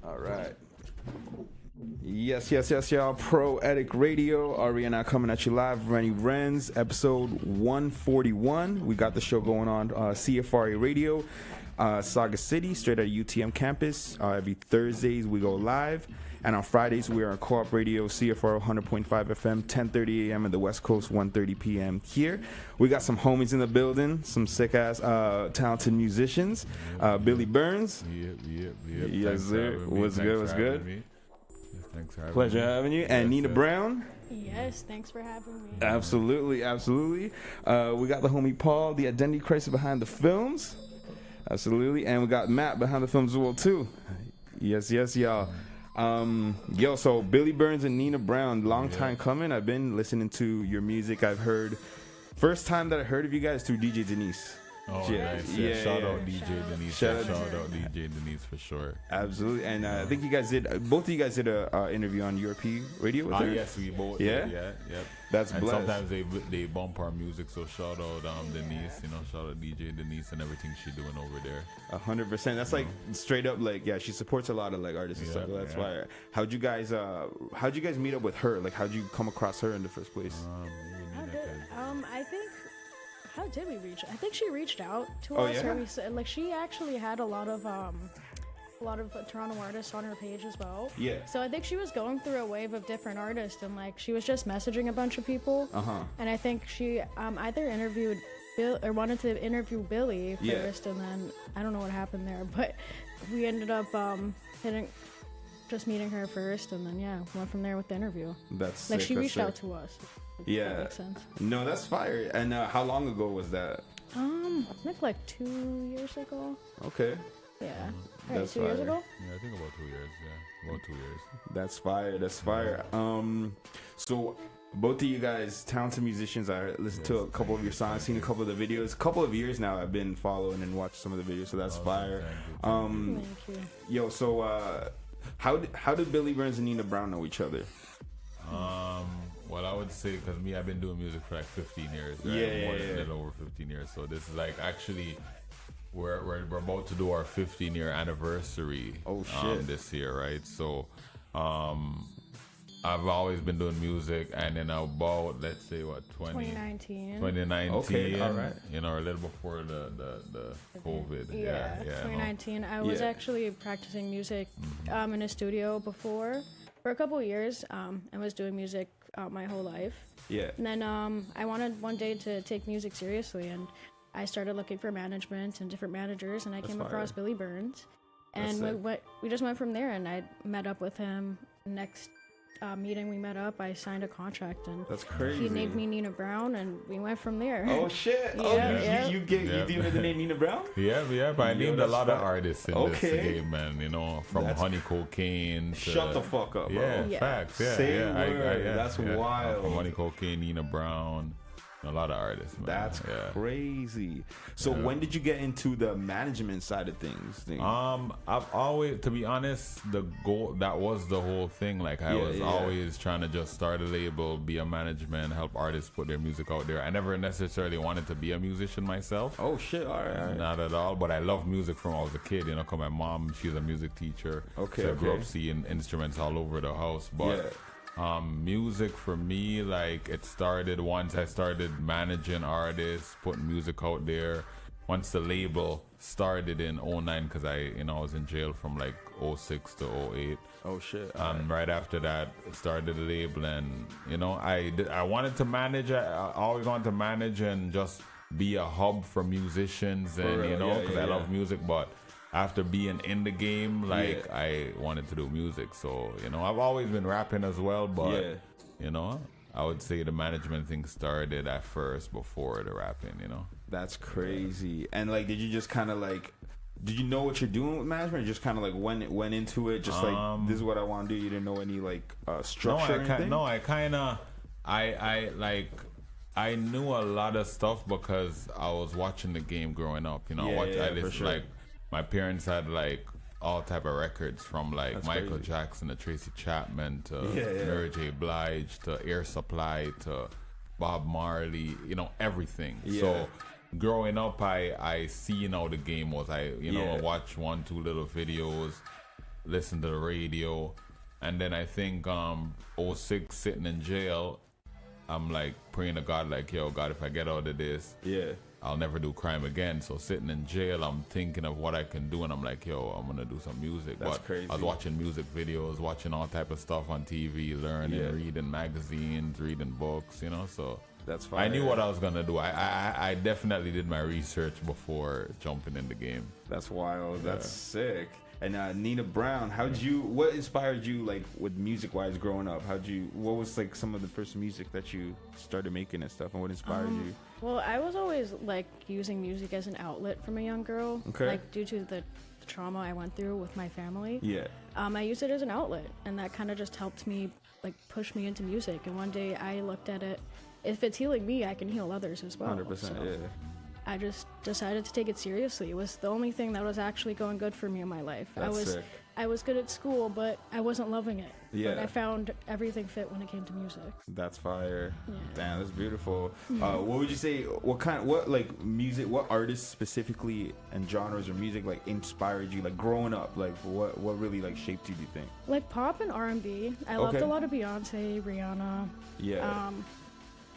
All right. Yes, y'all. Proetiq Radio. Ari and I coming at you live. Rennie Renz, episode 141. We got the show going on CFRA Radio, Saga City, straight out of UTM campus. Every Thursdays we go live. And on Fridays, we are on Co-op Radio, CFR 100.5 FM, 10:30 a.m. in the West Coast, 1:30 p.m. here. We got some homies in the building, some sick-ass, talented musicians. Billy Burnz. Yep. Yes, sir. What's good? Thanks for having me. Pleasure having you. And Neena Brown. Yes, thanks for having me. Absolutely. We got the homie Paul, the identity crisis behind the films. Absolutely. And we got Matt behind the films as well, too. Yes, y'all. So Billy Burnz and Neena Brown, long time coming. I've been listening to your music. I've heard, first time that I heard of you guys through DJ Denise. Oh, nice. Yeah, shout out DJ Denise. Shout out DJ Denise for sure. Absolutely. And I think you guys did, both of you guys did a interview on URP Radio with her? Yes, we both yeah? did. Yeah. That's and blessed. sometimes they bump our music, so shout out Denise, shout out DJ Denise and everything she's doing over there. 100%. That's like straight up, like, yeah, she supports a lot of like artists and stuff. That's why. How'd you guys meet up with her? Like, how'd you come across her in the first place? I think, how did we reach? I think she reached out to us. Yeah? Or we said, like, she actually had a lot of Toronto artists on her page as well. Yeah. So I think she was going through a wave of different artists, and like she was just messaging a bunch of people. And I think she either interviewed Bill or wanted to interview Billy first, and then I don't know what happened there, but we ended up just meeting her first, and then went from there with the interview. That's like sick, she that's reached sick. out to us. Yeah. That makes sense. No, that's fire. And how long ago was that? I think like 2 years ago. Okay. Yeah. That's 2 years fire. ago? Yeah, I think about 2 years. Yeah, about 2 years. That's fire. So both of you guys, talented musicians. I listened to a couple of your songs, seen a couple of the videos. A couple of years now I've been following and watched some of the videos, so that's fire. Thank you. Yo, so how did Billy Burnz and Neena Brown know each other? Well, I would say because I've been doing music for like 15 years. Right? A little over 15 years. So this is like actually we're about to do our 15-year anniversary. Oh shit! This year, right? So, I've always been doing music, and then about let's say 2019. Okay, all right. A little before the COVID. Yeah, 2019. I was actually practicing music in a studio before for a couple of years. I was doing music my whole life. Yeah. And then I wanted one day to take music seriously, and I started looking for management and different managers, and I came across Billy Burnz, and we just went from there. And I met up with him. Next meeting we met up, I signed a contract, and that's crazy. He named me Neena Brown, and we went from there. Oh shit! You gave her the name Neena Brown? Yeah. But I named a lot of artists in this game, man. From Honey Cocaine. To, shut the fuck up, bro. Yeah, facts. Yeah, Same word. That's wild. From Honey Cocaine, Neena Brown. A lot of artists, man. That's crazy. So when did you get into the management side of things? I've always, to be honest, the goal, that was the whole thing. Like I was always trying to just start a label, be a management, help artists put their music out there. I never necessarily wanted to be a musician myself. Oh shit! All right. Not at all. But I love music from when I was a kid. Cause my mom, she's a music teacher. Okay. So I grew up seeing instruments all over the house. But music for me, like it started once I started managing artists, putting music out there. Once the label started in 2009, because I was in jail from like 2006 to 2008. Oh shit! And right after that, started the label, and I wanted to manage. I always wanted to manage and just be a hub for musicians, and because I love music, but after being in the game, I wanted to do music. So, I've always been rapping as well, but, I would say the management thing started at first before the rapping, That's crazy. And, did you just kind of, did you know what you're doing with management? Or just kind of, went into it, just this is what I want to do? You didn't know any, structure or anything? No, I kind of, I knew a lot of stuff because I was watching the game growing up, I listened, my parents had all type of records from That's Michael crazy. Jackson to Tracy Chapman to Mary J. Blige to Air Supply to Bob Marley, everything. So growing up, I seen how the game was. I watched 1-2 little videos, listen to the radio. And then I think '06 sitting in jail, I'm like praying to God, like, yo, God, if I get out of this, I'll never do crime again. So sitting in jail, I'm thinking of what I can do, and I'm like, yo, I'm gonna do some music. That's crazy. I was watching music videos, watching all type of stuff on TV, learning, reading magazines, reading books, you know. So that's fine. I knew what I was gonna do. I definitely did my research before jumping in the game. That's wild. That's sick. And Neena Brown, what inspired you, like, with music-wise growing up? What was, like, some of the first music that you started making and stuff, and what inspired you? Well, I was always, like, using music as an outlet from a young girl. Okay. Like, due to the trauma I went through with my family. Yeah. I used it as an outlet, and that kind of just helped me, like, push me into music. And one day I looked at it, if it's healing me, I can heal others as well. 100%, so yeah. I just decided to take it seriously. It was the only thing that was actually going good for me in my life. That's sick. I was good at school, but I wasn't loving it. Yeah. But I found everything fit when it came to music. That's fire. Yeah. Damn, that's beautiful. What would you say? What music? What artists specifically and genres of music like inspired you? Like growing up, like what really like shaped you? Do you think? Like pop and R&B. I loved a lot of Beyonce, Rihanna. Yeah.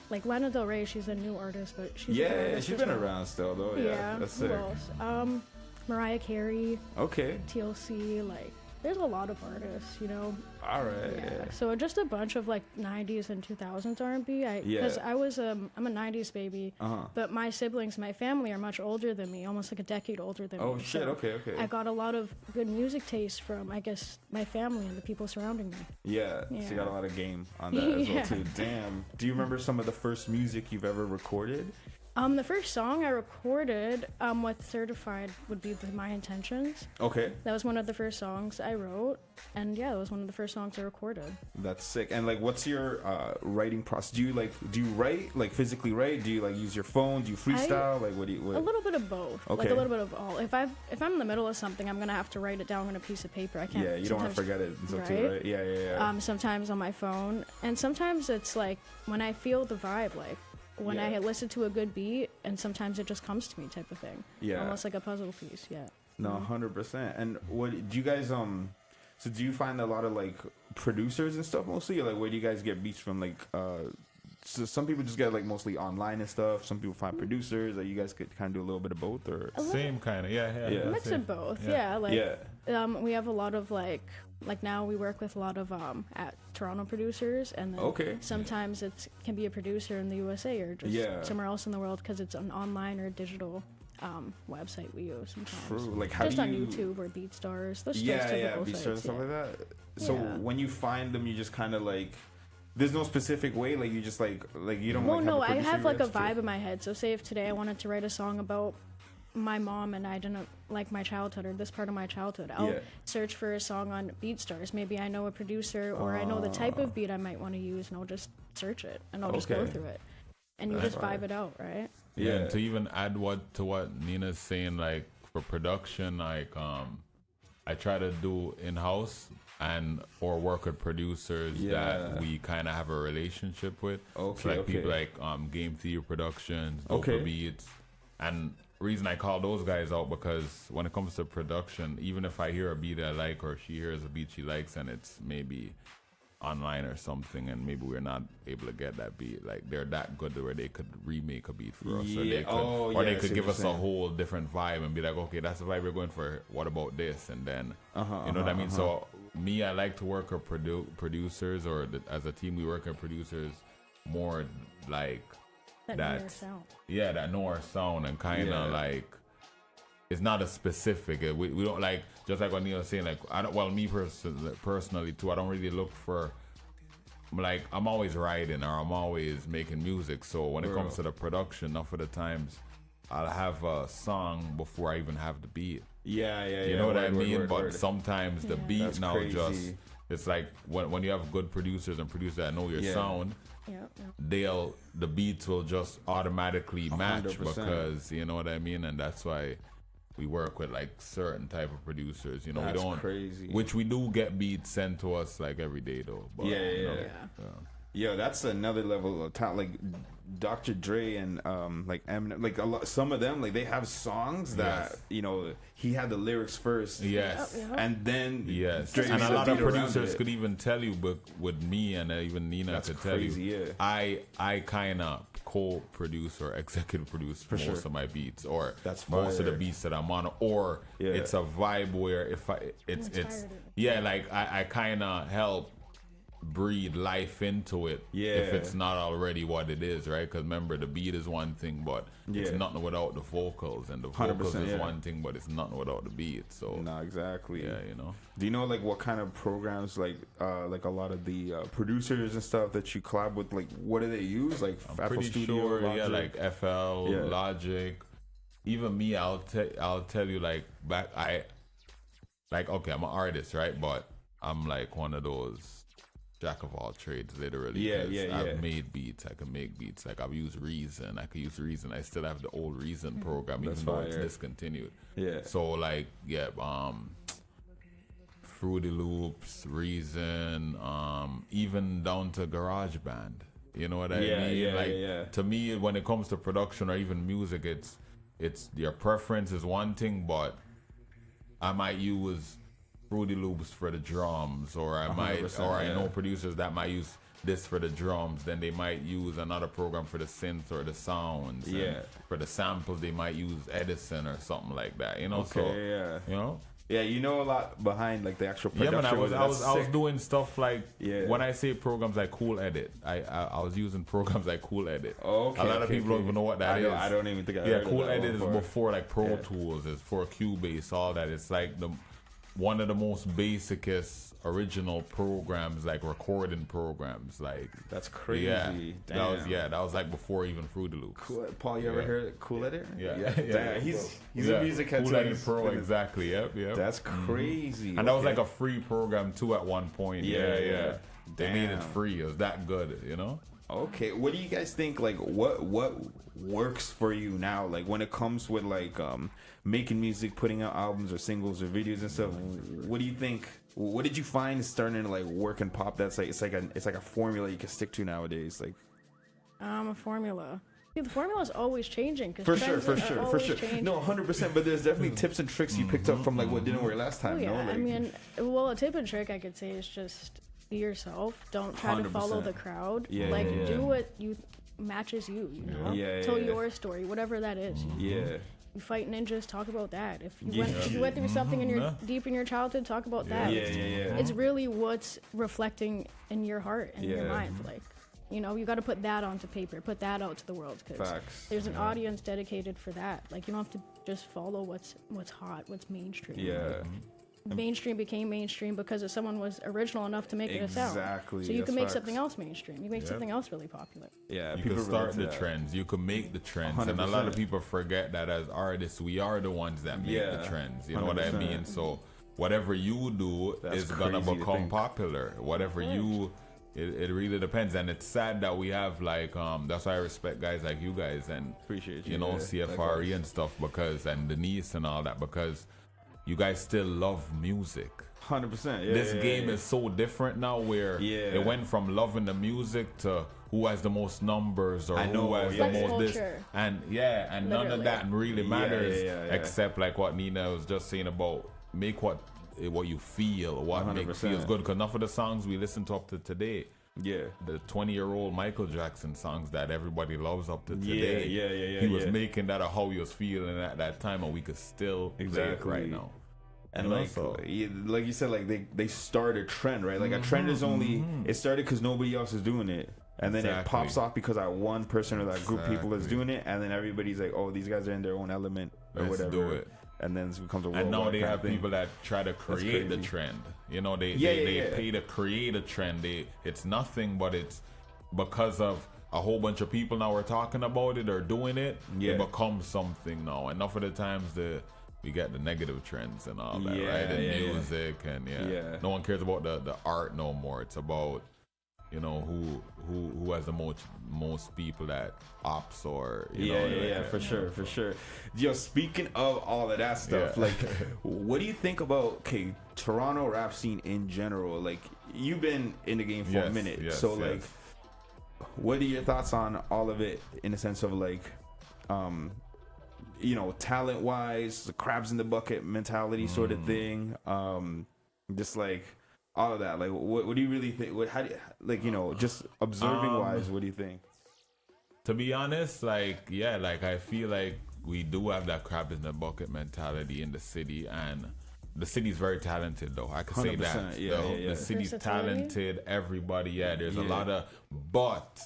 Like Lana Del Rey, she's a new artist, but she's she's been around still though. Yeah, that's sick. Who else? Mariah Carey. Okay. TLC. Like, there's a lot of artists, you know. All right. Yeah. So just a bunch of like 90s and 2000s R&B. Because I was I'm a 90s baby, but my siblings, my family are much older than me, almost like a decade older than me. Oh shit! So okay. I got a lot of good music taste from, I guess, my family and the people surrounding me. Yeah. So you got a lot of game on that as well too. Damn. Do you remember some of the first music you've ever recorded? The first song I recorded with Certified would be My Intentions. Okay. That was one of the first songs I wrote, and yeah, it was one of the first songs I recorded. That's sick. And like, what's your writing process? Do you write, like physically write? Do you like use your phone? Do you freestyle? Like, what do you? A little bit of both. Okay. Like a little bit of all. If I'm in the middle of something, I'm gonna have to write it down on a piece of paper. I can't. Yeah, you don't want to forget it. Right? Yeah. Sometimes on my phone, and sometimes it's like when I feel the vibe, like. When I listen to a good beat, and sometimes it just comes to me, type of thing. Yeah, almost like a puzzle piece. Yeah. No, 100%. And what do you guys So do you find a lot of like producers and stuff mostly, or like where do you guys get beats from? Like, so some people just get like mostly online and stuff. Some people find producers. Or you guys could kind of do a little bit of both, or same kind of mix of both. We have a lot of like now we work with a lot of at Toronto producers, and then sometimes it can be a producer in the USA or just somewhere else in the world because it's an online or digital website we use sometimes. True. Like how just do on you... YouTube or BeatStars. Those BeatStars and stuff like that. So when you find them, you just kind of like. There's no specific way, like you just like you don't. Well, no, I have like a vibe in my head. So say if today I wanted to write a song about my mom and I didn't like my childhood or this part of my childhood, I'll search for a song on BeatStars. Maybe I know a producer or I know the type of beat I might want to use, and I'll just search it and I'll just go through it, and you just vibe it out, right? Yeah. And to even add to what Neena's saying, like for production, like I try to do in-house or work with producers that we kind of have a relationship with. So like people like Game Theory Productions, Dopa Beats, and reason I call those guys out because when it comes to production, even if I hear a beat I like or she hears a beat she likes and it's maybe online or something and maybe we're not able to get that beat, like they're that good where they could remake a beat for us, or they could give us a whole different vibe and be like, okay, that's the vibe we're going for, what about this? And then you know what I mean? So me, I like to work with producers, or as a team we work with producers more like that know our sound. Yeah, that know our sound and kind of like it's not a specific. We don't like, just like what Neil was saying. Like I don't. Well, me personally too. I don't really look for. Like I'm always writing or I'm always making music. So when it comes to the production, enough of the times I'll have a song before I even have the beat. You know what I mean? But sometimes the beat that's now crazy. Just it's like when you have good producers and producers that know your sound. The beats will just automatically match 100%. Because you know what I mean, and that's why we work with like certain type of producers. You know, we don't, crazy. Which we do get beats sent to us like every day though. But, Yo, that's another level of talent. Like Dr. Dre and like Eminem, like some of them, like they have songs that he had the lyrics first, and then Dre and a lot of producers could even tell you, but with me and even Neena could tell you, I kind of co-produce or executive produce most of my beats, or most of the beats that I'm on, or it's a vibe where if it's like I kind of help breathe life into it if it's not already what it is, right? Because remember, the beat is one thing, but it's nothing without the vocals, and the vocals is one thing, but it's nothing without the beat. So exactly. Do you know like what kind of programs like a lot of the producers and stuff that you collab with, like what do they use? Like I'm pretty sure Logic? Like FL, Logic. Even me, I'll tell you, like back okay, I'm an artist, right? But I'm like one of those jack of all trades, literally. I've made beats. I can make beats. Like I've used Reason. I could use Reason. I still have the old Reason program, even though it's discontinued. So like Fruity Loops, Reason, even down to GarageBand. You know what I mean? To me, when it comes to production or even music, it's your preference is one thing, but I might use Fruity Loops for the drums, or I know producers that might use this for the drums, then they might use another program for the synth or the sounds. And for the samples, they might use Edison or something like that. You know, you know a lot behind like the actual production. Yeah, man, I was doing stuff like when I say programs like Cool Edit, I was using programs like Cool Edit. A lot of people don't even know what that is. I don't even think I heard Cool of that Edit before. is before like Pro Tools, it's for Cubase, all that. It's like one of the most basicest original programs, like recording programs. Like that's crazy. That was like before even Fruity Loops. Cool. Paul, you ever heard of Cool Edit? Yeah. He's a music head. Cool Edit Pro, exactly. Yep. That's crazy. And that was like a free program too at one point. They made it free. It was that good, you know. Okay, what do you guys think? Like, what works for you now? Like, when it comes with like making music, putting out albums or singles or videos and stuff. What do you think? What did you find starting to like work and pop? That's like it's like a formula you can stick to nowadays. Like, a formula. See, the formula is always changing. For sure. No, 100%. But there's definitely tips and tricks you picked up from like what didn't work last time. I mean, a tip and trick I could say is just be yourself. Don't try to follow the crowd. Do what matches you. You know, tell your story, whatever that is. You fight ninjas, talk about that. If you went through something deep in your childhood, talk about that. It's really what's reflecting in your heart and your mind. Like, you know, you got to put that onto paper, put that out to the world, because there's an audience dedicated for that. Like, you don't have to just follow what's hot, what's mainstream. Mainstream became mainstream because someone was original enough to make it a sound. So you can make something else mainstream. You make something else really popular. You can start the trends. You can make the trends. 100%. And a lot of people forget that as artists, we are the ones that make the trends. You know 100%. What I mean? So whatever you do is going to become popular. Whatever you... It really depends, and it's sad that we have like that's why I respect guys like you guys and appreciate you know CFRE and stuff, because and Denise and all that, because you guys still love music. 100%. This game is so different now, where it went from loving the music to who has the most numbers or who has the most this, and and none of that really matters except like what Neena was just saying about make what you feel, what 100%. Makes feels good. Because enough of the songs we listen to up to today, the 20-year-old Michael Jackson songs that everybody loves up to today, he was making that of how he was feeling at that time, and we could still play it right now. And like you said, like they start a trend, right? Like a trend is only it started because nobody else is doing it, and then it pops off because that one person or that group of people is doing it, and then everybody's like, oh, these guys are in their own element or whatever. Do it. And then it becomes a worldwide. And now they have people that try to create the trend. You know, they pay to create a trend. It's nothing, but it's because of a whole bunch of people now are talking about it or doing it. It becomes something now. Enough of the times we get the negative trends and all that, right? And music and no one cares about the art no more. It's about, you know, who has the most people that ops or you know, for sure. Yo, speaking of all of that stuff, like, what do you think about Toronto rap scene in general? Like, you've been in the game for a minute, so like, what are your thoughts on all of it in the sense of like, you know, talent wise, the crabs in the bucket mentality sort of thing, just like all of that. Like, what do you really think? How do you, like, you know, just observing wise, what do you think? To be honest, like, yeah, like I feel like we do have that crab in the bucket mentality in the city, and the city's very talented though. I could say that. The city's talented, everybody, there's a lot of, but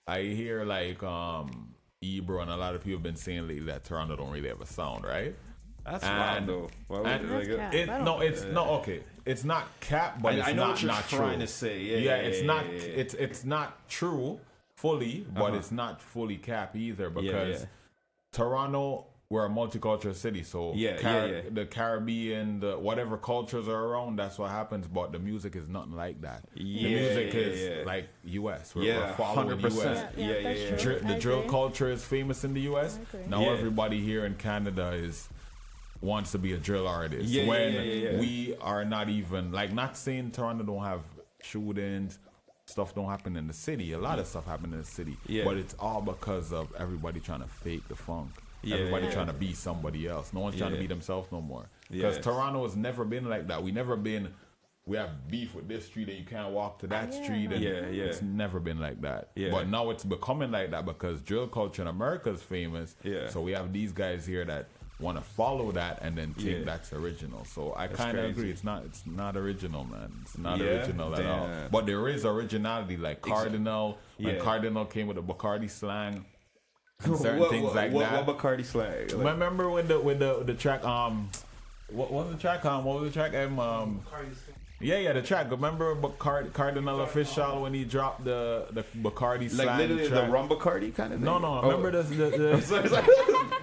I hear like Ebro and a lot of people have been saying lately that Toronto don't really have a sound, right? That's wild though. It's not cap, but I know what you're not trying true. to say. It's not true fully, but it's not fully cap either, because Toronto, we're a multicultural city, so the Caribbean, the whatever cultures are around, that's what happens. But the music is nothing like that. The music is like U.S. We're following 100%. U.S. The drill culture is famous in the U.S. Now everybody here in Canada wants to be a drill artist. We are not even, like, not saying Toronto don't have shootings, stuff don't happen in the city. A lot of stuff happen in the city, but it's all because of everybody trying to fake the funk. Everybody trying to be somebody else. No one's trying to be themselves no more. Because Toronto has never been like that. We have beef with this street and you can't walk to that street. And it's never been like that. But now it's becoming like that because drill culture in America is famous. So we have these guys here that want to follow that and then think that's original. So I kind of agree. It's not original, man. It's not original at all. But there is originality, like Cardinal. When Cardinal came with the Bacardi slang, and certain things like that. What Bacardi slang? Like, remember when the track what was the track the track. Remember Cardinal Official when he dropped the Bacardi slang, like literally track? The rum Bacardi kind of thing. No. Remember this?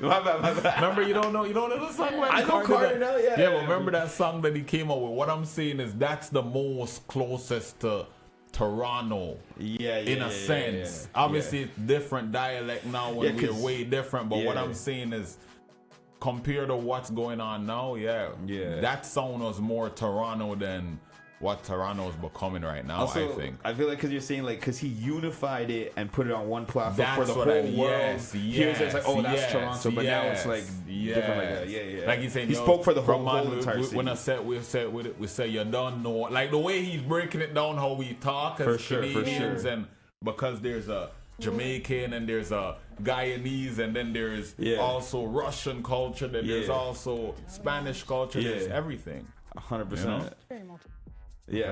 My bad. Remember you don't know the song. Like I know Cardinal. Yeah. But remember that song that he came up with. What I'm saying is that's the most closest to Toronto, in a sense. Obviously, it's different dialect now, and we're way different. But what I'm saying is, compared to what's going on now, that sound was more Toronto than what Toronto is becoming right now. Also, I think. I feel like because you're saying like because he unified it and put it on one platform for the whole world. It's like, oh, that's Toronto, but now it's like different like that. Like he's saying, he spoke for the whole entire city. When I said we say you don't know, like the way he's breaking it down, how we talk as Canadians, and because there's a Jamaican and there's a Guyanese and then there's also Russian culture, then there's also Spanish culture, there's everything. 100%. You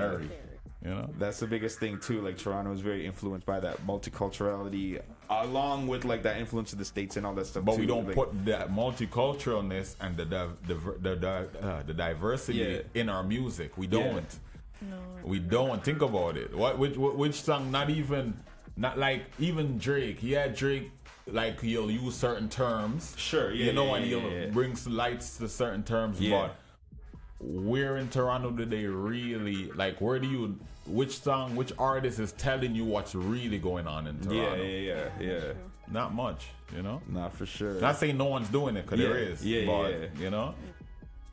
know, that's the biggest thing too. Like Toronto is very influenced by that multiculturality, along with like that influence of the States and all that stuff. But too. we don't put that multiculturalness and the diversity in our music. We don't. No. We don't. Think about it. Which song? Not like even Drake. Drake. Like he'll use certain terms. Sure. And he'll bring lights to certain terms, but. Where in Toronto do they really like? Which song, which artist is telling you what's really going on in Toronto? Yeah. Not much, you know. Not for sure. Not saying no one's doing it, because there is. But, you know.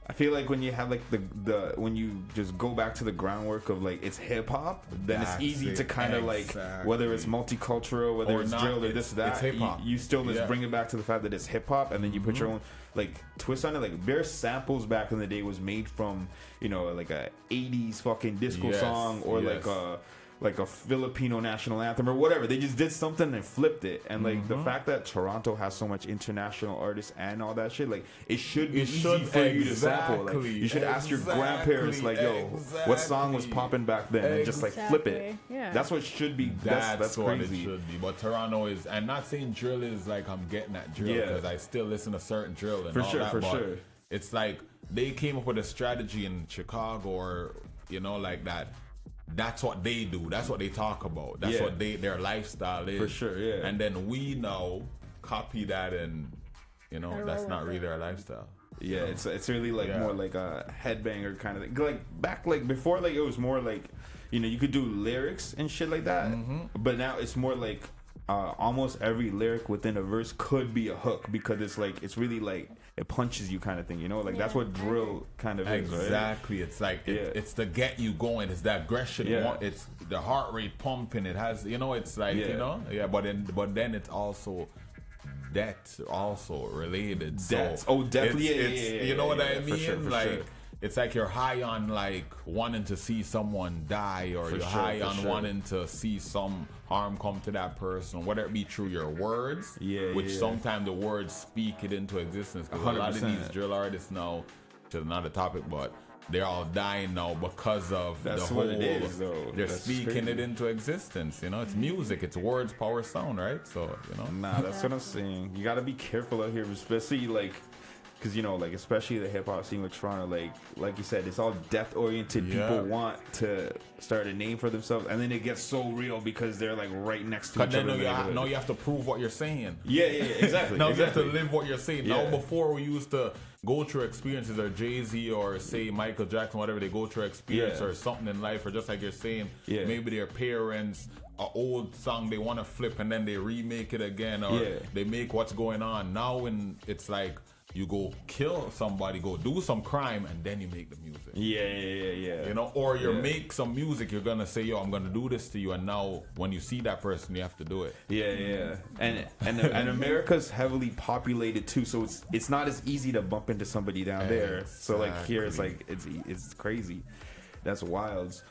I feel like when you have like the when you just go back to the groundwork of like it's hip hop, then it's easy to kind of like whether it's multicultural, whether it's drill or this that, you still just bring it back to the fact that it's hip hop, and then you put your own like twist on it. Like Bare Samples back in the day was made from like a 80s fucking disco song or like a Filipino national anthem or whatever. They just did something and flipped it. And like the fact that Toronto has so much international artists and all that shit, like it should be easy for you to sample. Like you should ask your grandparents, like, yo, what song was popping back then, and just like flip it. Yeah. That's what it should be. That's what crazy. it should be. But Toronto is, and not saying drill is like I'm getting at drill, because I still listen to certain drill and all that. For sure. It's like they came up with a strategy in Chicago or like that. That's what they do. That's what they talk about. That's what their lifestyle is. For sure, yeah. And then we now copy that, and that's not really our lifestyle. Yeah, it's really like more like a headbanger kind of thing. Like back like before, like it was more like you could do lyrics and shit like that. But now it's more like almost every lyric within a verse could be a hook, because it's really like it punches you kind of thing, like that's what drill kind of is, right? Exactly. It's like it's to get you going. It's that aggression. It's the heart rate pumping. It has, you know, it's like, you know, but then it's also debt also related. Debt. So definitely. It's, you know what I mean? For like. Sure. It's like you're high on like wanting to see someone die, or you're high on wanting to see some harm come to that person, whether it be through your words, which sometimes the words speak it into existence. Because a lot of these drill artists now, which is not a topic, but they're all dying now because of the whole. What it is, though. They're speaking it into existence. You know, it's music, it's words, power, sound, right? So you know. Nah, that's what I'm saying. You got to be careful out here, especially like. Because, you know, like, especially the hip-hop scene with Toronto, like you said, it's all death-oriented. People want to start a name for themselves, and then it gets so real because they're, like, right next to each other. Now you have to prove what you're saying. Yeah, exactly. Now you have to live what you're saying. Now, before we used to go through experiences, or Jay-Z or, say, Michael Jackson, whatever, they go through experience or something in life, or just like you're saying, maybe their parents, an old song they want to flip, and then they remake it again, or they make what's going on. Now when it's like, you go kill somebody, go do some crime, and then you make the music. Yeah. You know, or you make some music, you're gonna say, yo, I'm gonna do this to you, and now when you see that person, you have to do it. Yeah. And America's heavily populated too, so it's not as easy to bump into somebody down there. Exactly. So like here, it's like it's crazy. That's wild.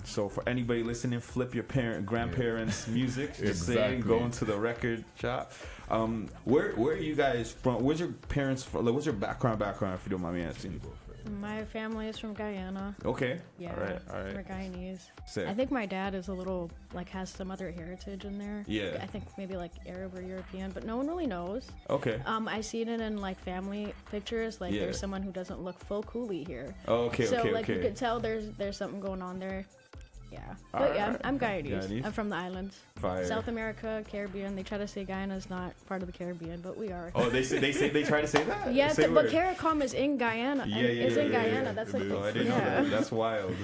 So for anybody listening, flip your grandparents' music. Just saying, go into the record shop. Where are you guys from? Where's your parents from? Like, what's your background? If you don't mind me asking. My family is from Guyana. Okay. Yeah. All right. We're Guyanese. Sick. I think my dad is a little, like, has some other heritage in there. Yeah. I think maybe, like, Arab or European, but no one really knows. Okay. I seen it in, like, family pictures. Like, there's someone who doesn't look full coolie here. Oh, okay, so, like, you could tell there's something going on there. Yeah. But I'm Guyanese. I'm from the islands. Fire. South America, Caribbean. They try to say Guyana's not part of the Caribbean, but we are. Oh, they try to say that? Yeah, but CARICOM is in Guyana. It's in Guyana. That's like I didn't know that. That's wild.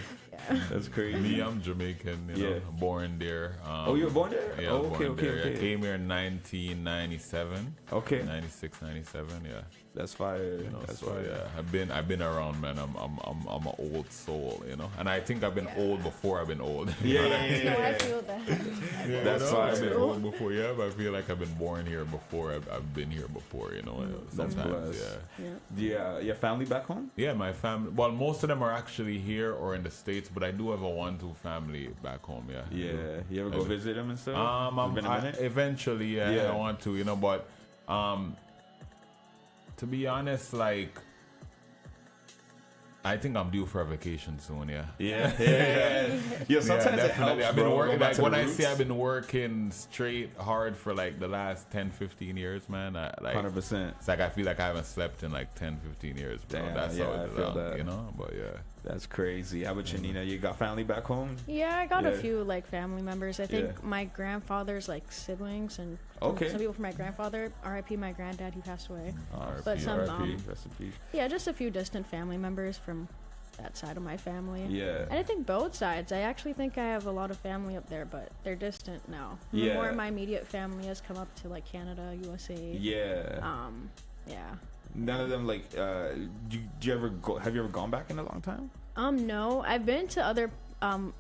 That's crazy. Me, I'm Jamaican, you know, born there. You were born there? Yeah, okay. I came here in 1997. Okay. 96, 97, yeah. That's fire. You know, that's fire. Yeah, I've been around, man. I'm an old soul, you know. And I think I've been old before I've been old. I feel that. That's fire. I've been old before, but I feel like I've been born here before. I've been here before, you know. Sometimes, Yeah. Your family back home? Yeah, my family. Well, most of them are actually here or in the States, but I do have a 1-2 family back home. Yeah. Yeah. You ever go visit them and stuff? Eventually, I want to, you know, but to be honest, like, I think I'm due for a vacation soon. Yeah. Sometimes it helps. I've been working. Like, when I say I've been working straight hard for like the last 10-15 years, man. 100%. It's like I feel like I haven't slept in like 10-15 years, bro. Damn, that's how I feel that. You know. But yeah. That's crazy. How about you, Neena? You got family back home? Yeah, I got a few like family members. I think my grandfather's like siblings and some people from my grandfather. R.I.P. my granddad, he passed away. But some rest in peace. Yeah, just a few distant family members from that side of my family. Yeah. And I think both sides. I actually think I have a lot of family up there, but they're distant now. Yeah. More of my immediate family has come up to like Canada, USA. Yeah. Yeah. None of them like. Have you ever gone back in a long time? No. I've been to other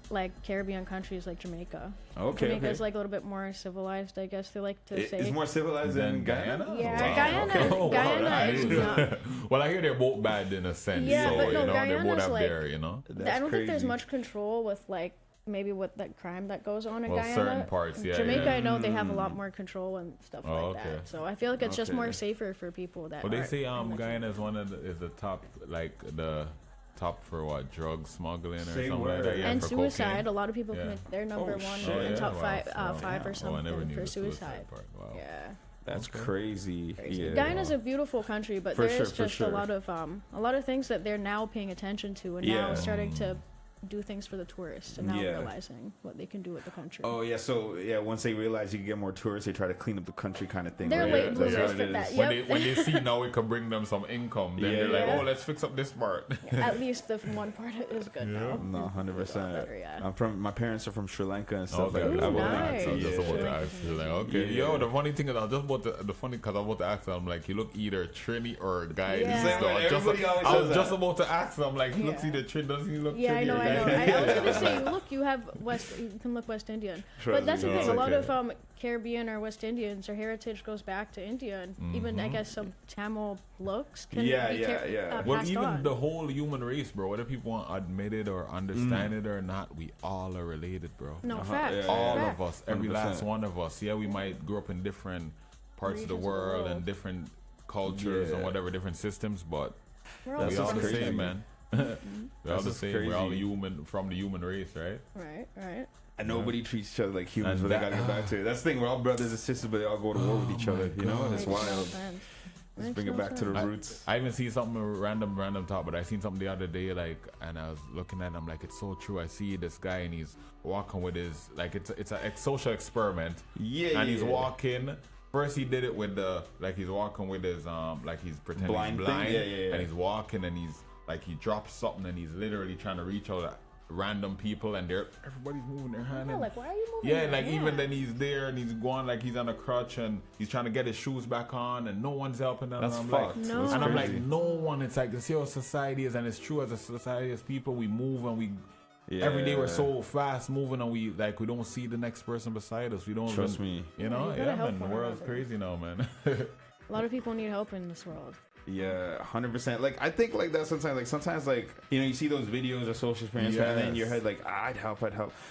like Caribbean countries like Jamaica. Okay. Jamaica's like a little bit more civilized, I guess they like to say. It's more civilized than Guyana? Yeah, Guyana is not. Well, I hear they're both bad in a sense. Yeah, so, but no, you know, Guyana's they're both up like, there, you know. I don't think there's much control with like maybe with that crime that goes on in Guyana. Certain parts, Jamaica, I know they have a lot more I and stuff like that. So I feel like it's just more safer for people that. Well, they say Guyana is is the top, like the top for what, drug smuggling or something like that. Yeah, and for suicide. cocaine. A lot of people commit. They're number one in top five or something for suicide. Wow. Yeah. That's crazy. Yeah. Guyana's a beautiful country, but there's just a lot of things that they're now paying attention to, and now starting to do things for the tourists, and now realizing what they can do with the country. Oh yeah, so once they realize you can get more tourists, they try to clean up the country, kind of thing. They're late bloomers for that. Yep. When they see now it can bring them some income, then they're like, oh, let's fix up this part. At least the one part is good now. No, 100%. I'm from. My parents are from Sri Lanka and stuff like that. Ooh, nice. I was just about to ask you, like, okay, yo, the funny thing is, I was just about to, because I'm about to ask them, I'm like, you look either Trini or Guyanese. Yeah. I was just about to ask them, I'm like, he looks either Trini, doesn't he look Trini or Guyanese? I was gonna say, look, you can look West Indian, but that's the thing. A lot of Caribbean or West Indians, their heritage goes back to India, and even I guess some Tamil looks can be well, passed even on. the whole human race, bro. Whether people want to admit it or understand it or not, we all are related, bro. No facts. All Facts. of us, every 100%. Last one of us. Yeah, we might grow up in different parts of the world and different cultures and whatever, different systems, but we all the same, man. We're all the same. Crazy. We're all human from the human race, right? Right. And nobody treats each other like humans, but they gotta get back to it. That's the thing. We're all brothers and sisters, but they all go to war with each other. You know, it's wild. Let's bring it back to the roots. I even see something random talk, but I seen something the other day, like, and I was looking at it, I'm like, it's so true. I see this guy and he's walking with his, like, it's a social experiment. And he's walking. First he did it with he's walking with his like he's pretending he's blind, and he's walking and he's like he drops something and he's literally trying to reach out at random people and everybody's moving their hand. Yeah, like why are you moving? Yeah, like even then he's there and he's going like he's on a crutch and he's trying to get his shoes back on and no one's helping him. That's fucked. Like, no. And I'm like, no one. It's like, see how society is, and it's true as a society, as people, we move and we. Every day we're so fast moving and we don't see the next person beside us. We don't trust me. You know, man. The world's crazy now, man. A lot of people need help in this world. Yeah, 100%. Like I think like that sometimes. Like sometimes, like you know, you see those videos of social experiments, and then in your head like, I'd help.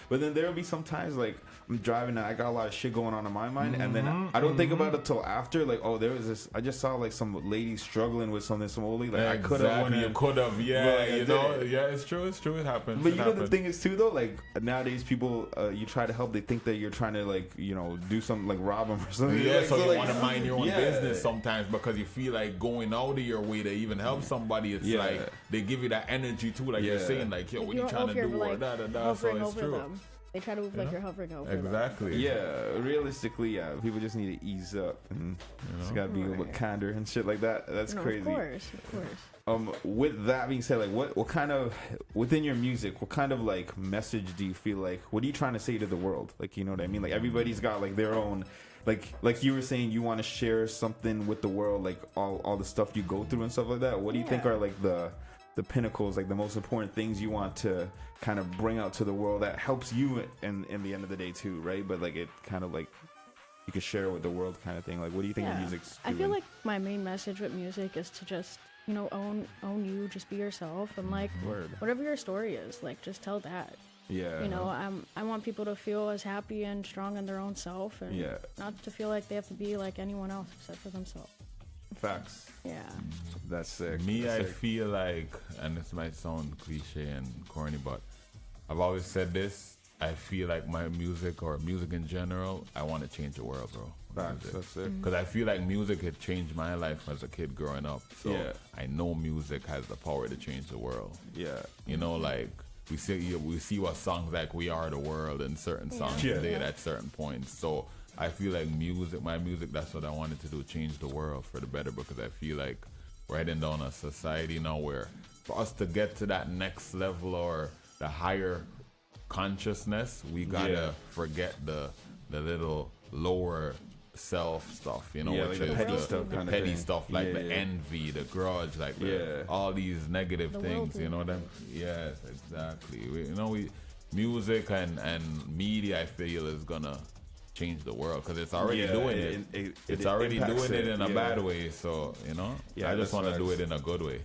But then there'll be sometimes like I'm driving and I got a lot of shit going on in my mind, and then I don't think about it till after. Like, oh, there was this. I just saw like some lady struggling with something, some old lady. Like I could have. You could have. Yeah, you know. Yeah, it's true. It happens. But you know the thing is too though. Like nowadays, people you try to help, they think that you're trying to like do something like rob them or something. Yeah, like, so you like, want to mind your own business sometimes because you feel like going out of your way to even help somebody. It's like they give you that energy too, like you're saying, like yo, what are you trying to do or da. So it's true. Them. They try to move like you're hovering over them. Exactly. Yeah, realistically, people just need to ease up and just gotta be a little bit kinder and shit like that. That's crazy. Of course. With that being said, like what kind of within your music, what kind of like message do you feel like? What are you trying to say to the world? Like, you know what I mean? Like everybody's got like their own. Like you were saying, you want to share something with the world, like all the stuff you go through and stuff like that. What do you think are like the pinnacles, like the most important things you want to kind of bring out to the world that helps you in the end of the day too, right? But like it kind of like you could share with the world kind of thing. Like what do you think your music's doing? I feel like my main message with music is to just own you, just be yourself, and like whatever your story is, like just tell that. Yeah. I want people to feel as happy and strong in their own self, and not to feel like they have to be like anyone else except for themselves. Facts. Yeah. That's sick. I feel like, and this might sound cliche and corny, but I've always said this. I feel like my music or music in general, I want to change the world, bro. Facts. That's it. Because I feel like music had changed my life as a kid growing up. So I know music has the power to change the world. Yeah. You know, like. We see what songs like "We Are the World" and certain songs did at certain points. So I feel like my music, that's what I wanted to do, change the world for the better. Because I feel like we're heading down a society now where for us to get to that next level or the higher consciousness, we gotta forget the little lower self stuff, which like the petty stuff, like the envy, the grudge, like all these negative things, you know them. Yes, exactly. Music and media, I feel, is gonna change the world because it's already doing it. It's already doing it in a bad way. So I just want to do it in a good way.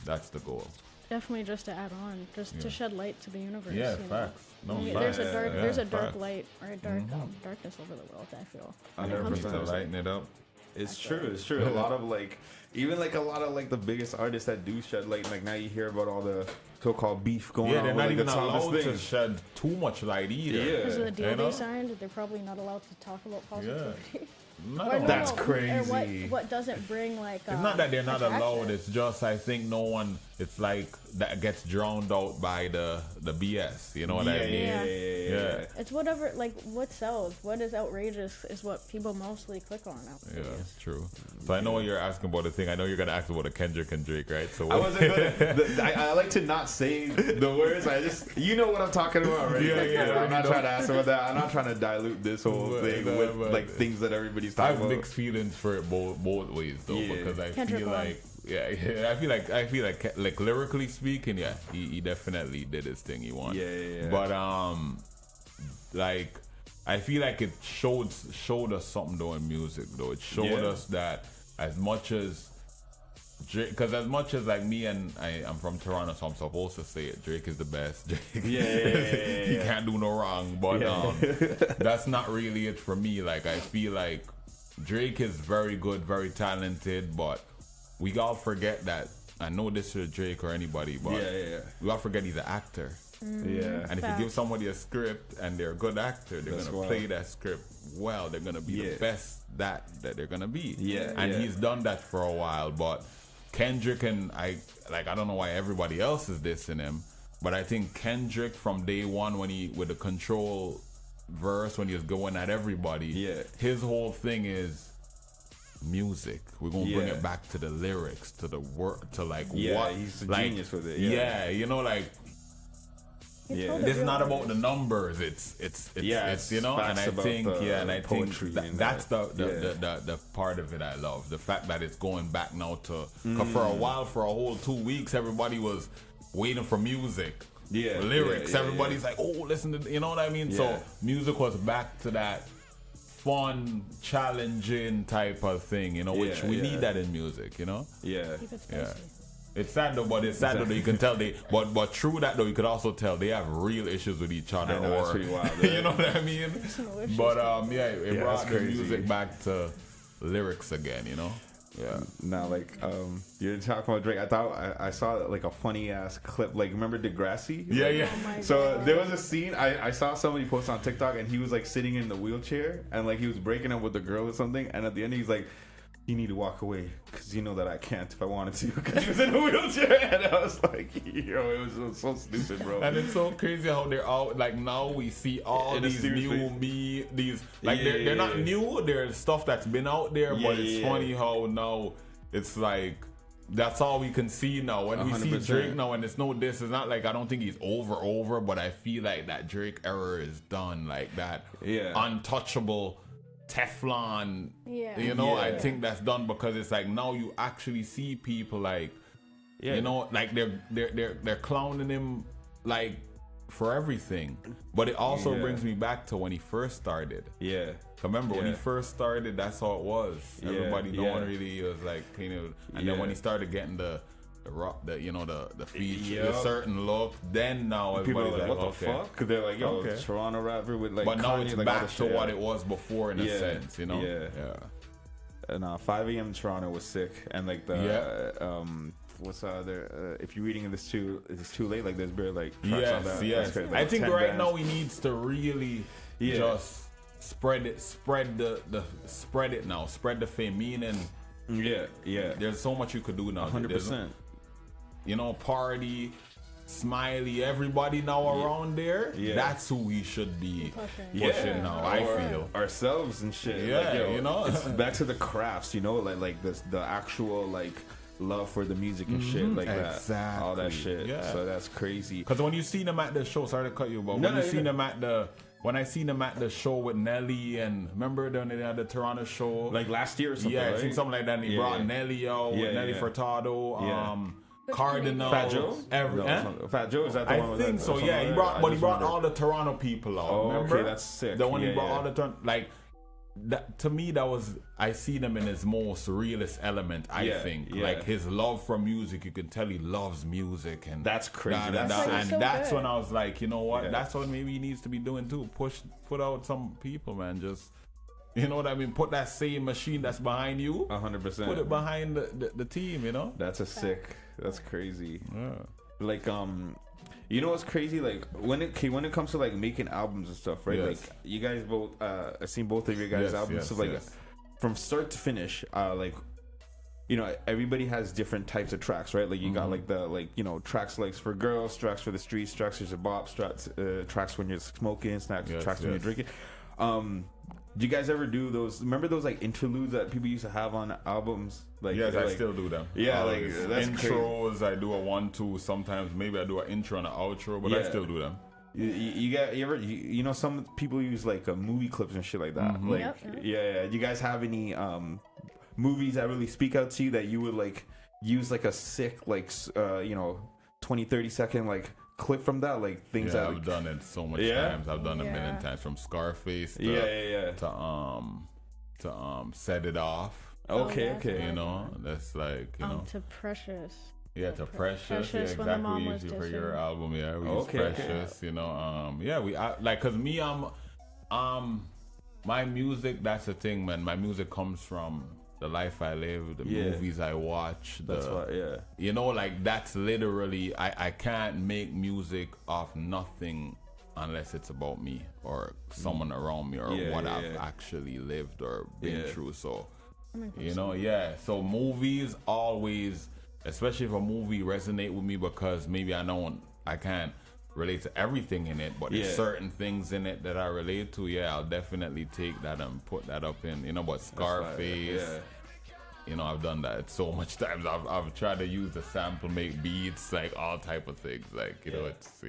That's the goal. Definitely, just to add on, to shed light to the universe. Yeah, facts. No, there's a dark light or a darkness over the world. I feel. 100% to lighten it up. It's true. A lot of the biggest artists that do shed light. Like now you hear about all the so-called beef going on. Yeah, they're not with, even allowed to shed too much light either. Yeah, because of the deal they signed, they're probably not allowed to talk about positivity. Yeah. That's crazy. Or what doesn't bring like? It's not that they're not allowed. It's just I think no one. It's like that gets drowned out by the BS. You know what I mean? Yeah. It's whatever. Like what sells, what is outrageous, is what people mostly click on nowadays. Yeah, true. So I know what you're asking about the thing. I know you're gonna ask about a Kendrick and Drake, right? So I wasn't gonna. I like to not say the words. I just what I'm talking about, right? I'm not trying to ask about that. I'm not trying to dilute this whole thing with like things that everybody's talking about. I have mixed feelings for it both ways though, because I feel like I feel like lyrically speaking, yeah, he definitely did his thing. He won. Yeah. But like I feel like it showed us something though in music though. It showed us that as much as Drake, because as much as like me and I'm from Toronto, so I'm supposed to say it. Drake is the best. Drake, he can't do no wrong. But that's not really it for me. Like I feel like Drake is very good, very talented, but we all forget that. I know this is Drake or anybody, but we all forget he's an actor. Yeah. And if you give somebody a script and they're a good actor, they're gonna play that script well. They're gonna be the best that they're gonna be. And he's done that for a while. But Kendrick and I don't know why everybody else is dissing him, but I think Kendrick from day one when he with the control verse when he was going at everybody, his whole thing is music. We're gonna bring it back to the lyrics, to the word, to like what he's a like, genius with it. You know, like this is not about the numbers. It's you know, and I think and I think that's the part of it I love. The fact that it's going back now to cause for a while, for a whole 2 weeks, everybody was waiting for music. Lyrics. Everybody's like, oh, listen to, you know what I mean? So music was back to that fun, challenging type of thing, you know, which we need that in music, you know? It's sad though, but it's sad though that you can tell but through that though, you could also tell they have real issues with each other. That's pretty wild. You know what I mean? But it brought the music back to lyrics again, you know? Yeah. Now, like, you're talking about Drake. I thought I saw like a funny ass clip. Like, remember Degrassi? Yeah. Oh So there was a scene. I saw somebody post on TikTok, and he was like sitting in the wheelchair, and like he was breaking up with a girl or something. And at the end, he's like, "You need to walk away because you know that I can't if I wanted to." Because he was in a wheelchair, and I was like, "Yo, it was so stupid, bro." And it's so crazy how they're all like now we see all these new these like they're not new. They're stuff that's been out there, but it's funny how now it's like that's all we can see now. When 100%. We see Drake now, and it's no this. It's not like I don't think he's over, but I feel like that Drake era is done. Like that untouchable Teflon, you know, I think that's done because it's like now you actually see people like, you know, like they're clowning him like for everything. But it also brings me back to when he first started. Remember when he first started, that's how it was. Everybody, no one really was like, you know, and then when he started getting the you know the feature, a certain look. Then now everybody's like, what the fuck? Because they're like, yo, Toronto rapper with like. But now Kanye, it's like, back to what it was before in a sense, you know. And 5 a.m. in Toronto was sick, and like the what's the other? If you're reading this it's too late. Like there's barely like tracks on that. Like, I think right now he needs to really just spread it now, spread the fame. Meaning, there's so much you could do now. 100%. You know, Party, Smiley, everybody now around there. That's who we should be pushing now. I feel ourselves and shit. Like, you know, it's back to the crafts. You know, like this, the actual like love for the music and shit like that. All that shit. So that's crazy. Because when you see them at the show, sorry to cut you, but when you see them at the. When I seen them at the show with Nelly and remember when they had the Toronto show like last year or something, I think something like that. And he brought Nelly out with Nelly Furtado, Cardinal, Fat Joe. Fat Joe, is that the one? I think so. Yeah, he brought all the Toronto people out. Oh, remember? Okay, that's sick. The one he brought all the Toronto like. That, to me, that was I see them in his most realist element. I think like his love for music. You can tell he loves music, and that's crazy. That's when I was like, you know what? That's what maybe he needs to be doing too. Put out some people, man. Just you know what I mean. Put that same machine that's behind you. 100%. Put it behind the team. You know. That's That's crazy. Like you know what's crazy? Like when it comes to like making albums and stuff, right? Like you guys both, I've seen both of your guys' albums. So like from start to finish, like you know, everybody has different types of tracks, right? Like you got like the you know tracks like for girls, tracks for the streets, tracks for your bop, tracks when you're smoking, tracks when you're drinking. Do you guys ever do those? Remember those like interludes that people used to have on albums? Like yes, I still do them. Yeah, like that's intros. Crazy. I do a 1-2. Sometimes maybe I do an intro and an outro, but I still do them. You know some people use like movie clips and shit like that. Like you guys have any movies that really speak out to you that you would like use like a sick, like, 20-30 second like clip from that, like things that I've done it so much times. I've done it a million times, from Scarface to Set It Off. Okay. You know, that's like, you know, to Precious. Yeah, to Precious. Yeah, when the exactly. mom We was used for dissing. your album. Yeah, we use Precious. You know, cause me, my music. That's the thing, man. My music comes from the life I live, the movies I watch. That's why, You know, like that's literally. I can't make music off nothing unless it's about me or someone around me or what I've actually lived or been through. So, you know, So movies always, especially if a movie resonate with me, because maybe I can't relate to everything in it, but there's certain things in it that I relate to. I'll definitely take that and put that up in, you know. But Scarface, you know, I've done that so much times. I've tried to use the sample, make beats, like all type of things, like, you know, it's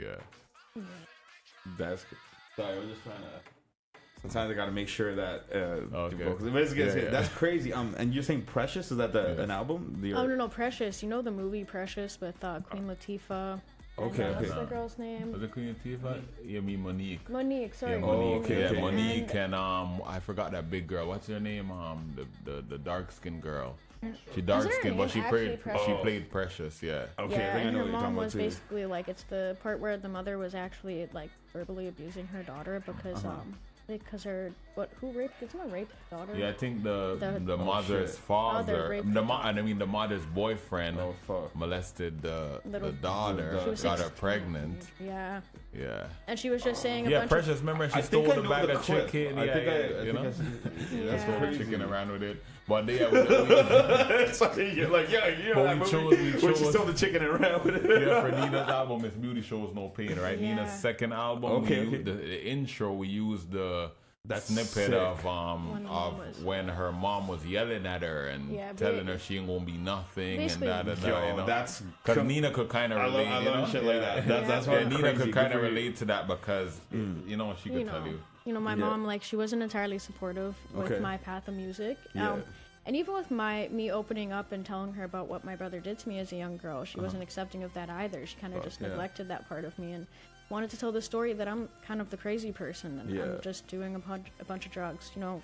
That's good. Sorry, I was just trying to. Sometimes I gotta make sure that. Okay. That's crazy. And you're saying Precious? Is that an album? No, Precious. You know the movie Precious with Queen Latifah. Okay. What's the girl's name? Was it Queen Latifah? You mean Monique? Monique, sorry. Yeah, Monique. Okay. Monique and I forgot that big girl. What's her name? The dark skinned girl. She dark skinned, but she played Precious. Yeah. Okay. Yeah, I think I and know her what you're mom talking was about too. basically like, it's the part where the mother was actually like verbally abusing her daughter because who raped? Did someone rape the daughter? Yeah, I think the mother's father, the mother's boyfriend molested the daughter, got her pregnant. Yeah. Yeah. And she was just saying Precious. Remember, she stole the bag of chicken. You know, that's what chicken around with it. But you're like, that movie when she stole the chicken and ran with it. Yeah, for Neena's album, it's Beauty Shows No Pain, right? Yeah. Neena's second album, the intro, we used that snippet of when her mom was yelling at her and telling her she ain't gonna be nothing and that. You know? That's because Neena could kind of relate. I love shit like that. That's why Neena could kind of relate to that because you know she could tell you. You know, my mom, like, she wasn't entirely supportive with my path of music. And even with me opening up and telling her about what my brother did to me as a young girl, she wasn't accepting of that either. She kind of just neglected that part of me and wanted to tell the story that I'm kind of the crazy person and I'm just doing a bunch of drugs. You know,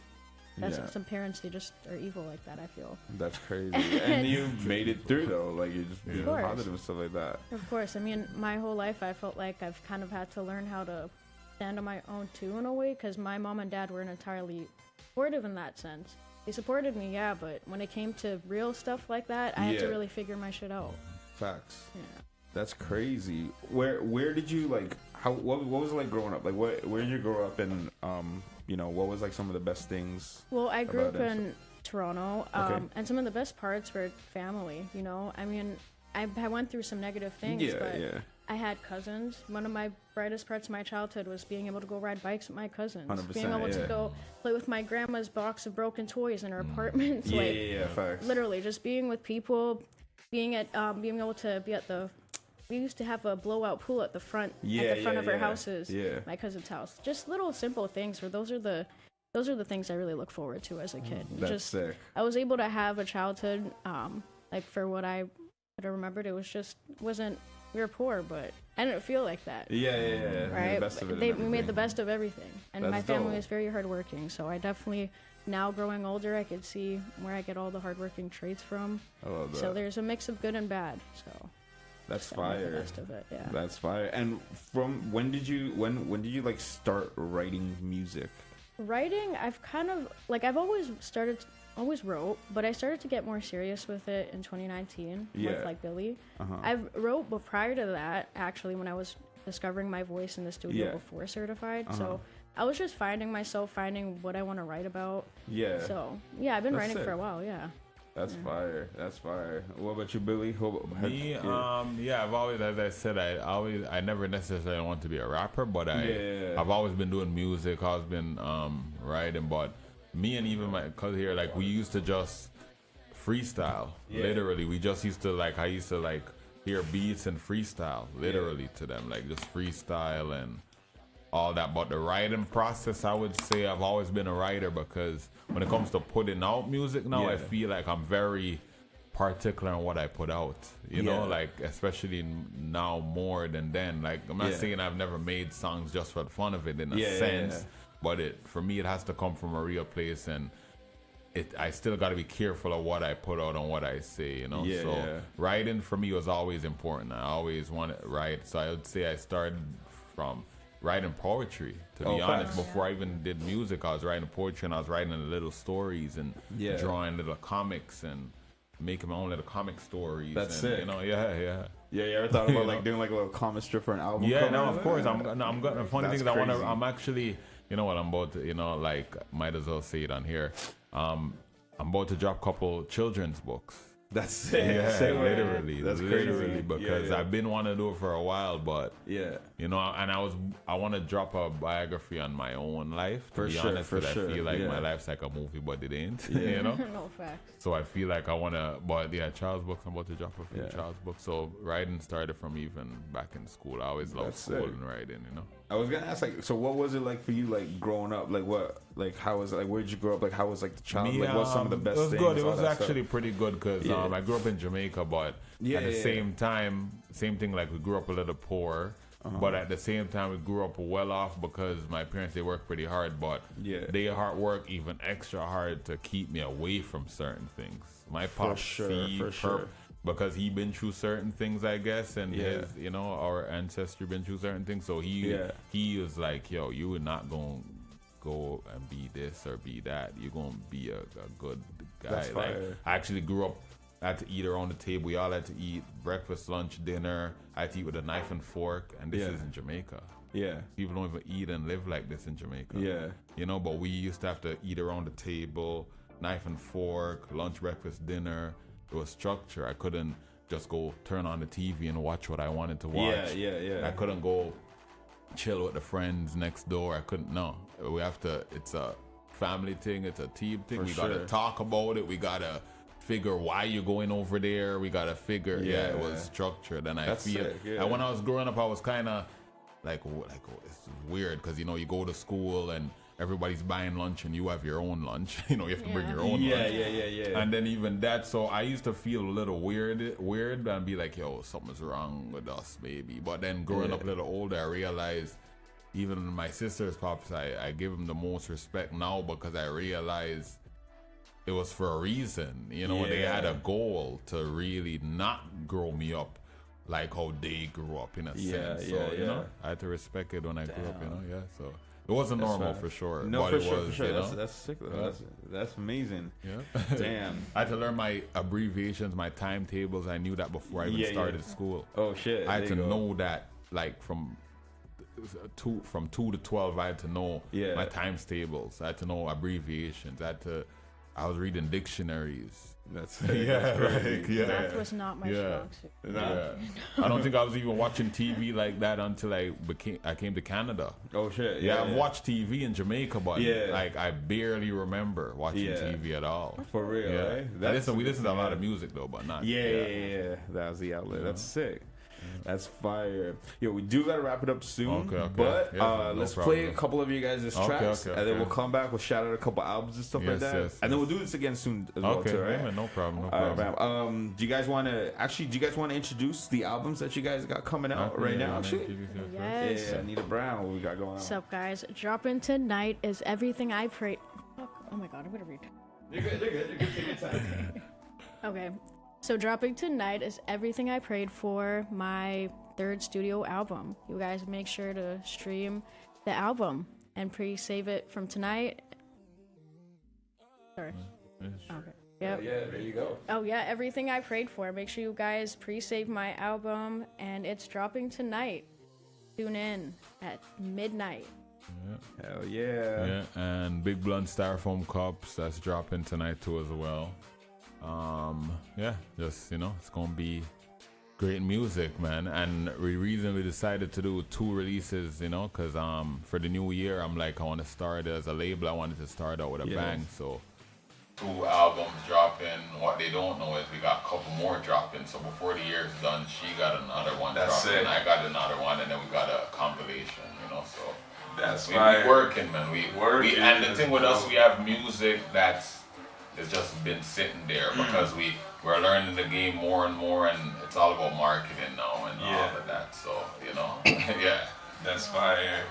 that's some parents, they just are evil like that, I feel. That's crazy. And you made it through, though. Like, you just being positive and stuff like that. Of course. I mean, my whole life I felt like I've kind of had to learn how to stand on my own, too, in a way, because my mom and dad weren't entirely supportive in that sense. They supported me, but when it came to real stuff like that, I had to really figure my shit out. Facts. Yeah. That's crazy. Where did you, like, what was it like growing up? Like, where did you grow up and, you know, what was, like, some of the best things? Well, I grew up in Toronto, and some of the best parts were family, you know? I mean, I went through some negative things, but I had cousins. One of my brightest parts of my childhood was being able to go ride bikes with my cousins. 100%, being able to go play with my grandma's box of broken toys in her apartment. Facts. Literally, just being with people, being able to be at we used to have a blowout pool at the front of our houses, my cousin's house. Just little simple things where those are the things I really look forward to as a kid. That's sick. I was able to have a childhood, like for what I remembered, we were poor, but I didn't feel like that. Right? We made the best of everything. And my family is very hardworking, so I definitely, now growing older, I could see where I get all the hardworking traits from. I love that. So there's a mix of good and bad, so... That's fire. The best of it, yeah. That's fire. And from when did you like start writing music? Writing, I've kind of like I've always wrote, but I started to get more serious with it in 2019 with like Billy. I've wrote, but prior to that, actually, when I was discovering my voice in the studio before certified, so I was just finding what I want to write about. So I've been writing for a while. That's fire. That's fire. What about you, Billy? Me, I've always, as I said, I never necessarily want to be a rapper, but I've always been doing music. I've been writing, but me and even my cousin here, like, we used to just freestyle. Literally, we just used to I used to hear beats and freestyle, literally to them, like just freestyle and all that. But the writing process, I would say I've always been a writer, because when it comes to putting out music now, I feel like I'm very particular on what I put out. You know, like especially now more than then. Like I'm not saying I've never made songs just for the fun of it in a sense, but for me it has to come from a real place, and I still got to be careful of what I put out and what I say. You know, writing for me was always important. I always wanted to write, so I would say I started from writing poetry, to be honest. Before I even did music, I was writing poetry, and I was writing little stories and drawing little comics and making my own little comic stories. That's sick. You know, you ever thought about like doing like a little comic strip for an album? Yeah, no, of course. I'm gonna. Funny thing is, I'm actually, you know what, I'm about to, you know, like, might as well say it on here. I'm about to drop a couple children's books. That's sick. Literally. That's literally, crazy. because I've been wanting to do it for a while, but you know, and I want to drop a biography on my own life. To be honest, I feel like my life's like a movie, but it ain't. You know. No facts. So I feel like I want to, but child's books. I'm about to drop a few child's books. So writing started from even back in school. I always loved school and writing. You know. I was gonna ask, like, so what was it like for you, like, growing up? Like, how was it, like, where did you grow up? Like, how was, like, the childhood? Like, what's some of the best things? It was good. It was actually pretty good, because I grew up in Jamaica, but at the same time, same thing, like, we grew up a little poor, but at the same time, we grew up well off, because my parents, they worked pretty hard, but they hard work even extra hard to keep me away from certain things. My pop, because he been through certain things, I guess, and his, you know, our ancestry been through certain things. So he was like, yo, you are not gonna go and be this or be that. You're gonna be a good guy. That's like, fire. I actually grew up, I had to eat around the table. We all had to eat breakfast, lunch, dinner. I had to eat with a knife and fork, and this is in Jamaica. People don't even eat and live like this in Jamaica. You know, but we used to have to eat around the table, knife and fork, lunch, breakfast, dinner. It was structure. I couldn't just go turn on the TV and watch what I wanted to watch. I couldn't go chill with the friends next door. I couldn't. No, we have to. It's a family thing. It's a team thing. We gotta talk about it. We gotta figure why you're going over there. We gotta figure. It was structured, and I feel. And when I was growing up, I was kind of like it's weird, because you know, you go to school and everybody's buying lunch and you have your own lunch. You know, you have to bring your own lunch. And then even that, so I used to feel a little weird and be like, yo, something's wrong with us, maybe. But then growing up a little older, I realized even my sister's pops, I give them the most respect now, because I realized it was for a reason. You know, they had a goal to really not grow me up like how they grew up, in a sense. So, you know, I had to respect it when I grew up, you know, so. It wasn't normal for sure. No, but for it sure, was, for sure. You know? That's sick though. That's amazing. Damn. I had to learn my abbreviations, my timetables. I knew that before I even started school. Oh shit. I had to know that, like, from 2 to 12. I had to know my times tables. I had to know abbreviations. I was reading dictionaries. That's Math was not my strong suit. I don't think I was even watching TV like that until I came to Canada. Oh shit! I've watched TV in Jamaica, but like I barely remember watching TV at all. For real, right? We listen to a lot of music though, but not. That was the outlet. That's sick. That's fire. Yo, we do gotta wrap it up soon. Okay. But let's play a couple of you guys' tracks, and then we'll come back. We'll shout out a couple albums and stuff like that, and then we'll do this again soon as well too. Right? No problem. Do you guys want to introduce the albums that you guys got coming out right now? Actually, yes. Neena Brown, what we got going on? What's up, guys? Dropping tonight is Everything I Prayed. Oh my god, I'm gonna read. You're good. Take your time. Okay. So dropping tonight is Everything I Prayed For, my 3rd studio album. You guys make sure to stream the album and pre-save it from tonight. Sorry. Okay. Yep. There you go. Oh yeah, Everything I Prayed For. Make sure you guys pre-save my album, and it's dropping tonight. Tune in at midnight. Hell yeah. And Big Blunt Styrofoam Cups, that's dropping tonight too as well. Just, you know, it's gonna be great music, man. And we recently decided to do 2 releases, you know, because for the new year, I'm like, I want to start as a label. I wanted to start out with a bang. So 2 albums dropping. What they don't know is we got a couple more dropping. So before the year's done, she got another one dropping. I got another one, and then we got a compilation, you know. So that's we working, man. We and the thing with us, we have music that's it's just been sitting there because we're learning the game more and more, and it's all about marketing now and all of that. So yeah, that's fire.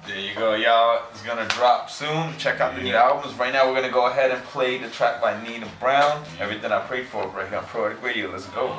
There you go, y'all. It's gonna drop soon. Check out the new albums. Right now, we're gonna go ahead and play the track by Neena Brown. Everything I Prayed For, right here on Proetiq Radio. Let's go.